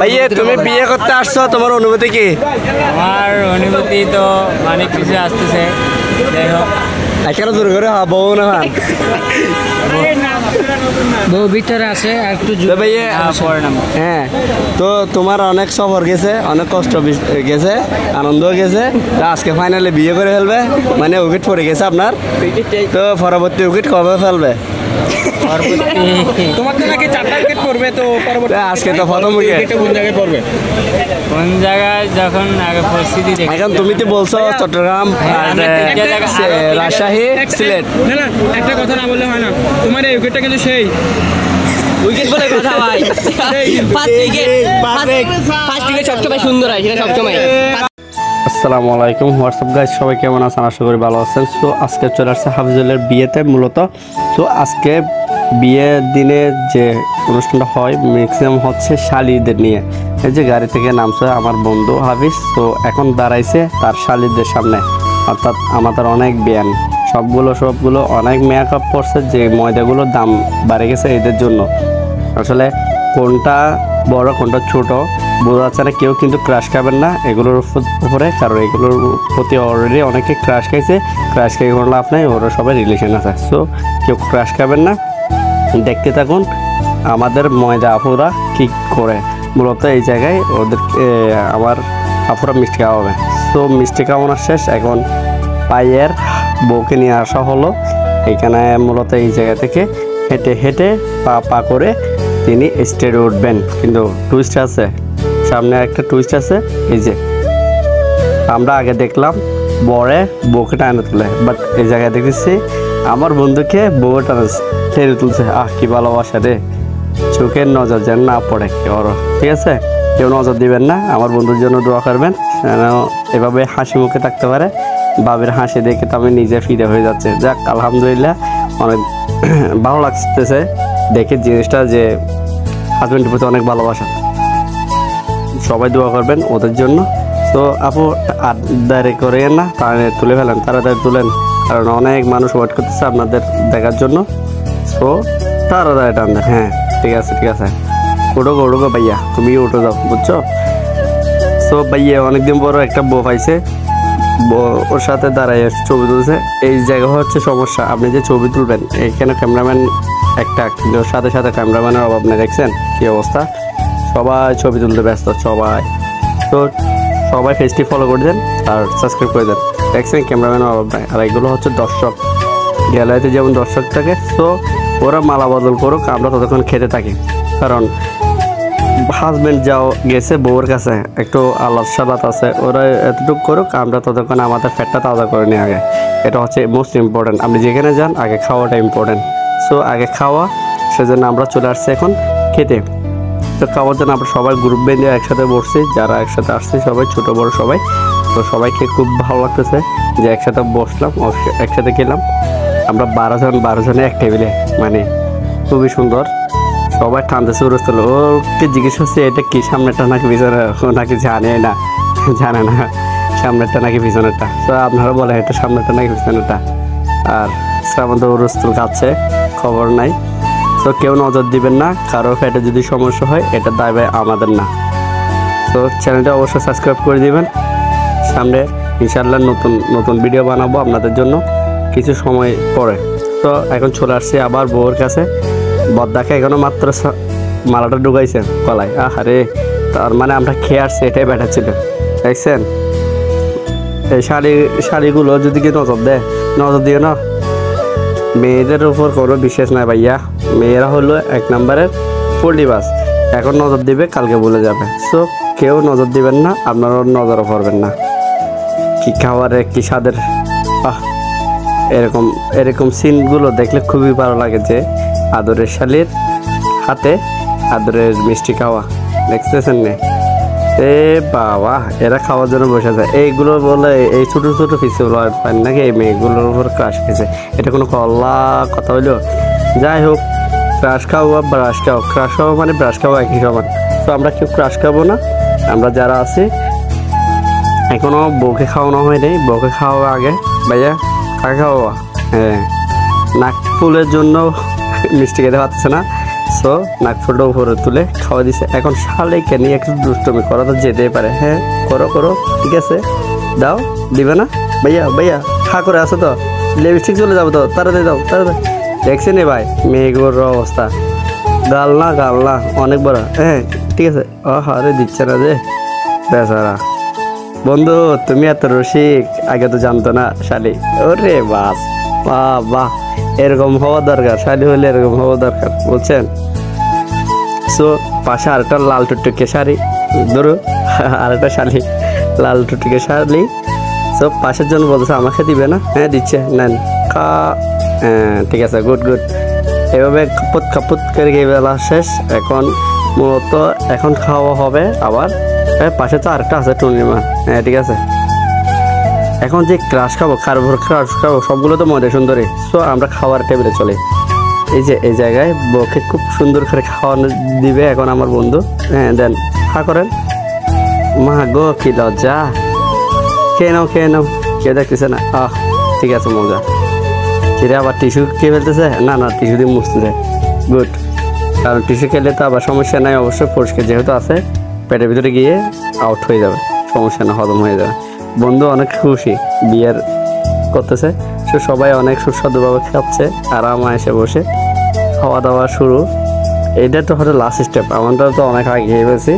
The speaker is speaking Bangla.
ভাইয়া তুমি বিয়ে করতে আসছো, তোমার অনুভূতি কি? আমার অনুভূতি তো অনেক কিছু আসতেছে। যাই হোক, এখানে জোর করে বউ না বউ ভিতরে আছে আর একটু ভাইয়া। হ্যাঁ, তো তোমার অনেক সফর গেছে, অনেক কষ্ট গেছে, আনন্দ গেছে। আজকে ফাইনালি বিয়ে করে ফেলবে, মানে উইকেট পড়ে গেছে আপনার। তো পরবর্তী উইকেট কবে ফেলবে? তোমার তো নাকি 4টা উইকেট পড়বে, তো আজকে তো প্রথম উইকেট কোন জায়গায় পড়বে? কোন জায়গায় যখন আগে পরিস্থিতি দেখি। এখন তুমি তো বলছো চট্টগ্রাম, রাজশাহী, সিলেট। না না, একটা কথা না বললে হয় না। তোমার এই উইকেটটা কিন্তু সেই উইকেট বলে কথা ভাই। ফার্স্ট উইকেট সবসময় সুন্দর হয়, সেটা সবসময়। আসসালামু আলাইকুম হোয়াটসঅ্যাপ গাইস, সবাই কেমন আছেন? আশা করি ভালো আছেন। সো আজকে চলে আসছে হাফিজুলের বিয়েতে মূলত। সো আজকে বিয়ের দিনে যে অনুষ্ঠানটা হয় ম্যাক্সিমাম হচ্ছে শালিদের নিয়ে। এই যে গাড়ি থেকে নামছে আমার বন্ধু হাফিজ, তো এখন দাঁড়াইছে তার শালিদের সামনে, অর্থাৎ আমাদের অনেক বিয়ান সবগুলো অনেক মেকআপ করছে, যে ময়দাগুলোর দাম বাড়ে গেছে এদের জন্য। আসলে কোনটা বড় কোনটা ছোট বোঝা যাচ্ছে না। কেউ কিন্তু ক্রাশ খাবেন না এগুলোর উপরে, কারণ এগুলোর প্রতি অলরেডি অনেকে ক্রাশ খাইছে। ক্রাশ খাই কোনো লাভ নাই, ওরা সবাই রিলেশন আছে। সো কেউ ক্রাশ খাবেন না, দেখতে থাকুন আমাদের ময়দা আপুরা কী করে। মূলত এই জায়গায় ওদেরকে আমার আপুরা মিষ্টি খাওয়াবে। সো মিষ্টি খাওয়ানো শেষ, এখন পায়ের বউকে নিয়ে আসা হলো এখানে। মূলত এই জায়গা থেকে হেঁটে হেঁটে পা করে তিনি স্টেজে উঠবেন, কিন্তু টুইস্ট আছে, সামনে একটা টুইস্ট আছে। এই যে আমরা আগে দেখলাম বরে বউকে টানে তুলে, বাট এই জায়গায় দেখেছি আমার বন্ধুকে বউ টেনে তুলছে। কি ভালোবাসা রে, চোখের নজর যেন না পড়ে কেউ। ঠিক আছে, কেউ নজর দিবেন না, আমার বন্ধুর জন্য দোয়া করবেন যেন এভাবে হাসি মুখে থাকতে পারে। বাবের হাসি দেখে তো আমি নিজে ফিরে হয়ে যাচ্ছে। যাক আলহামদুলিল্লাহ, অনেক ভালো লাগতেছে দেখে জিনিসটা, যে হাজব্যান্ডের প্রতি অনেক ভালোবাসা। সবাই দোয়া করবেন ওদের জন্য। তো আপু আড্ডারে করেন না, তুলে ফেলেন, তাড়াতাড়ি তুলেন, কারণ অনেক মানুষ ওয়েট করতেছে আপনাদের দেখার জন্য। সো তাড়াতাড়ি টান দেন। হ্যাঁ ঠিক আছে ওঠো ভাইয়া, তুমি উঠে যাও, বুঝছো? সো ভাইয়া অনেকদিন পর একটা বউ পাইছে, ওর সাথে দাঁড়ায় ছবি তুলছে। এই জায়গা হচ্ছে সমস্যা, আপনি যে ছবি তুলবেন এখানে ক্যামেরাম্যান একটা, কিন্তু সাথে সাথে ক্যামেরাম্যানের অভাব নেই। দেখছেন কি অবস্থা, সবাই ছবি তুলতে ব্যস্ত সবাই। তো সবাই পেজটি ফলো করে দেন আর সাবস্ক্রাইব করে দেন। দেখছেন ক্যামেরাম্যানের অভাব নাই। আর এগুলো হচ্ছে দর্শক, গ্যালারিতে যেমন দর্শক থাকে, তো ওরা মালা বদল করুক, আমরা ততক্ষণ খেতে থাকি। কারণ হাজব্যান্ড যাও গেছে বউয়ের কাছে, একটু আলাদ সালাত আছে, ওরা এতটুকু করুক, আমরা ততক্ষণ আমাদের ফ্যাটটা তাজা করে নিই আগে। এটা হচ্ছে মোস্ট ইম্পর্টেন্ট। আপনি যেখানে যান আগে খাওয়াটা ইম্পর্টেন্ট। সো আগে খাওয়া, সেজন্য আমরা চলে আসছি এখন খেতে। তো খাওয়ার জন্য আমরা সবাই গ্রুপ বেঁধে একসাথে বসছি, যারা একসাথে আসছি সবাই, ছোটো বড়ো সবাই। তো সবাইকে খুব ভালো লাগতেছে যে একসাথে বসলাম, একসাথে খেলাম। আমরা 12 জনে এক টেবিলে, মানে খুবই সুন্দর। সবাই টানতেছে উড়ছিল। ওকে জিজ্ঞেস করছে এটা কি, সামনেরটা নাকি পিছনে, নাকি জানে না সামনেরটা নাকি পিছনেরটা। তো আপনারা বলেন এটা সামনেরটা নাকি পিছনেরটা। আর শ্রাবণ তো উড়স্থল খাচ্ছে, খবর নাই। তো কেউ নজর দিবেন না, কারো পেটে যদি সমস্যা হয় এটা দায় আমাদের না। তো চ্যানেলটা অবশ্যই সাবস্ক্রাইব করে দিবেন। সামনে ইনশাআল্লাহ নতুন ভিডিও বানাবো আপনাদের জন্য কিছু সময় পরে। তো এখন চলে আসছি আবার বউয়ের কাছে। বদ্দাকে এখনো মাত্র মালাটা ঢুকাইছে গলায়। আরে তার মানে আমরা খেয়ে আসছি, এটাই ব্যাটার ছিল। দেখছেন এই শাড়িগুলো যদি কি নজর দিও না, মেয়েদের উপর কোনো বিশেষ নাই ভাইয়া। মেয়েরা হলো 1 নম্বরের পল্লিবাস। এখন নজর দিবে, কালকে ভুলে যাবে। সো কেউ নজর দিবেন না, আপনারাও নজরও পড়বেন না। কি খাবারের কি স্বাদের, এরকম সিনগুলো দেখলে খুবই ভালো লাগে, যে আদরের শালির হাতে আদরের মিষ্টি খাওয়া। দেখতেছেন না? বাবা, এরা খাওয়ার জন্য বসে যায়। এইগুলো বলে এই ছোট ছোট পিসগুলো পান নাকি এই মেয়েগুলোর উপর ক্রাশ খেয়েছে। এটা কোনো কথা হইলো? যাই হোক, ক্রাশ খাও বা ব্রাশ খাও, ক্রাশ খাওয়া মানে ব্রাশ খাওয়া একই সমান। তো আমরা কেউ ক্রাশ খাবো না। আমরা যারা আছি এখনো বউকে খাওয়ানো হয়নি, বউকে খাওয়া আগে। ভাইয়া কাকে খাওয়া? হ্যাঁ, নাক ফুলের জন্য মিষ্টি খেতে পারছে না, সো নাক ফুটো উপরে তুলে খাওয়া দিছে। এখন শালিকে নিয়ে একটু দুষ্টমি করা তো যেতেই পারে। হ্যাঁ করো করো, ঠিক আছে, দাও, দিবে না? ভাইয়া ভাইয়া খা করে আসো তো, লিপস্টিক চলে যাবো তো, তাড়াতাড়ি দাও তাড়াতাড়ি। দেখছি নি ভাই মেয়েগুলোর অবস্থা, গাল না অনেক বড়। হ্যাঁ ঠিক আছে। আরে দিচ্ছে না যে বেচারা। বন্ধু তুমি এত রসিক, আগে তো জানতো না শালি। ওরে বাস, বাহ বাহ, এরকম হওয়া দরকার, শালি হলে এরকম হওয়া দরকার, বুঝছেন? সো পাশে আরেকটা লাল টুকটুকে শাড়ি, ধরো আরেকটা শালি, লাল টুকটুকে শাড়ি। সো পাশের জন্য বলছে আমাকে দিবে না? হ্যাঁ দিচ্ছে, নেন খা। হ্যাঁ ঠিক আছে, গুড গুড। এভাবে খাপুত করে গিয়ে বেলা শেষ। এখন মূলত এখন খাওয়া হবে আবার। পাশে তো আরেকটা আছে টুর্নিমা। হ্যাঁ ঠিক আছে, এখন যে ক্রাশ খাবো, কার্ভর ক্রাশ খাবো, সবগুলো তো মজা সুন্দরী। সো আমরা খাওয়ার টেবিলে চলে। এই যে এই জায়গায় বউকে খুব সুন্দর করে খাওয়ানো দিবে এখন আমার বন্ধু। হ্যাঁ দেন, খা করেন। মা গো কি লজ্জা, খেয়ে নাও খেয়ে নাও, কেউ দেখতেছে না। ঠিক আছে, মজা। সেটা আবার টিস্যু খেয়ে ফেলতেছে? না না, টিস্যু দিয়ে মুছতেছে, গুড। কারণ টিস্যু খেলে তো আবার সমস্যা নাই, অবশ্যই পরিষ্কার যেহেতু আছে, পেটের ভিতরে গিয়ে আউট হয়ে যাবে, সমস্যা না, হজম হয়ে যাবে। বন্ধু অনেক খুশি বিয়ের করতেছে, সে সবাই অনেক সুস্বাদুভাবে খাচ্ছে, আরাম এসে বসে খাওয়া দাওয়া শুরু। এইটা তো হয়তো লাস্ট স্টেপ, আমাদের তো অনেক আগে গিয়ে ফেলছি।